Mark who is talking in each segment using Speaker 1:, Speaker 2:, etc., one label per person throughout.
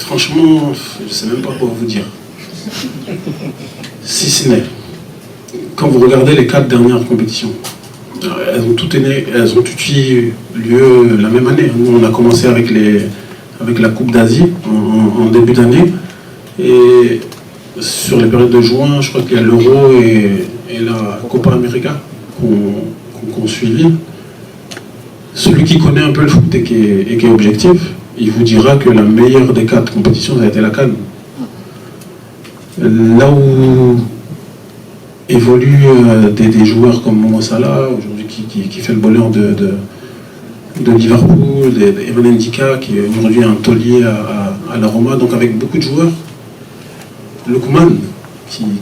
Speaker 1: Franchement, je ne sais même pas quoi vous dire. Si ce n'est, quand vous regardez les 4 dernières compétitions, elles ont toutes eu lieu la même année. Nous, on a commencé avec la Coupe d'Asie en début d'année. Et sur les périodes de juin, je crois qu'il y a l'Euro et la Copa América qu'on suivi. Celui qui connaît un peu le foot et qui est objectif, il vous dira que la meilleure des 4 compétitions, ça a été la CAN. Là où évoluent des joueurs comme Momo Salah, aujourd'hui qui fait le bonheur de Liverpool, Evan Ndika, qui est aujourd'hui un taulier à la Roma, donc avec beaucoup de joueurs. Lukman,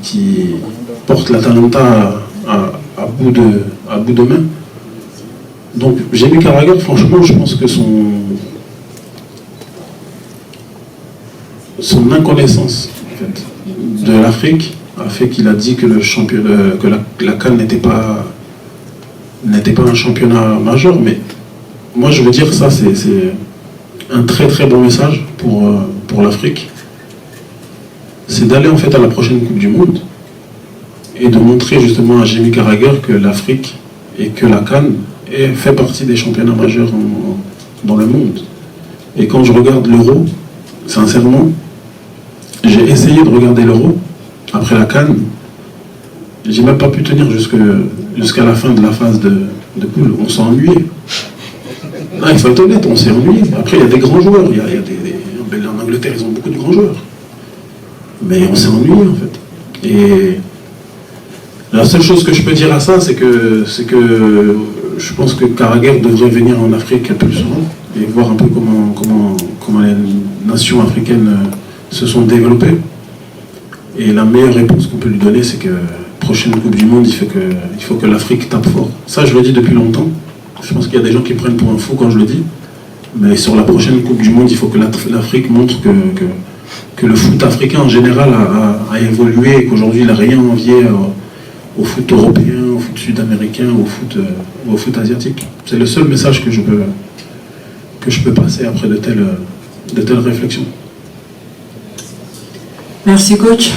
Speaker 1: qui porte l'Atalanta à bout de main. Donc, Jamie Carragher, franchement, je pense que son inconnaissance en fait, de l'Afrique a fait qu'il a dit que la CAN n'était pas un championnat majeur, mais moi je veux dire ça, c'est un très très bon message pour l'Afrique. C'est d'aller en fait à la prochaine Coupe du Monde et de montrer justement à Jamie Carragher que l'Afrique et que la CAN fait partie des championnats majeurs dans le monde. Et quand je regarde l'Euro, sincèrement, j'ai essayé de regarder l'Euro après la CAN. J'ai même pas pu tenir jusqu'à la fin de la phase de poule. On s'est ennuyé. Il faut être honnête, on s'est ennuyé. Après, il y a des grands joueurs. En Angleterre, ils ont beaucoup de grands joueurs. Mais on s'est ennuyé, en fait. Et la seule chose que je peux dire à ça, c'est que je pense que Carragher devrait venir en Afrique plus souvent et voir un peu comment les nations africaines se sont développées. Et la meilleure réponse qu'on peut lui donner, c'est que prochaine Coupe du Monde, il faut que l'Afrique tape fort. Ça, je le dis depuis longtemps. Je pense qu'il y a des gens qui me prennent pour un fou quand je le dis. Mais sur la prochaine Coupe du Monde, il faut que l'Afrique montre que le foot africain en général a évolué et qu'aujourd'hui, il n'a rien envié au foot européen, au foot sud-américain, au foot asiatique. C'est le seul message que je peux passer après de telles réflexions.
Speaker 2: Merci coach.